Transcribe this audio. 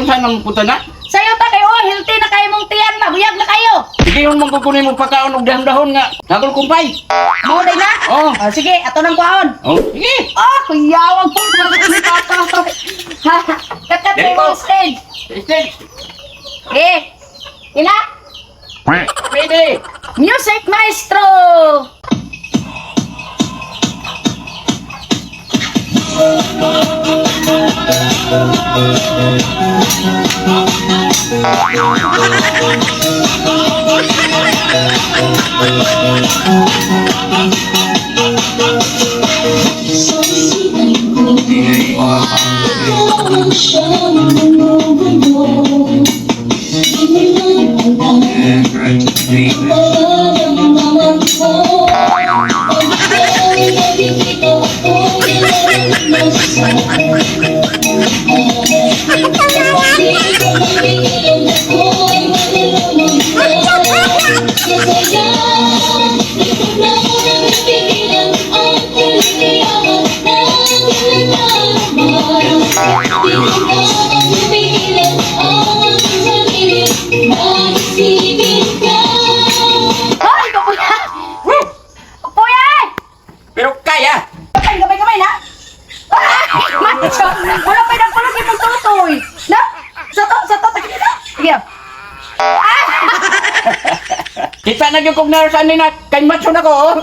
saan ang punta na? Sayo ta kayo, healthy na kayo mong tiyan, mabuyag na kayo. Sige yun mong kukunin mo pagkaon og dahon-dahon nga. Nagol kumpay. Mo day na? Oh. Sige, ato nang kuhaon. Oh, sige. Kuyawag po. Kakat Dali kayo po. mong stage. Stay. Ina, Pwede. music maestro. Hoy, kapuya! Kapuya! Pero kaya. Gamay na! Macho! Wala pa yung kulog yung tutoy! Na? Sa to, takit na! Sige! Kita na yung kong narasan ni na kay macho na ko.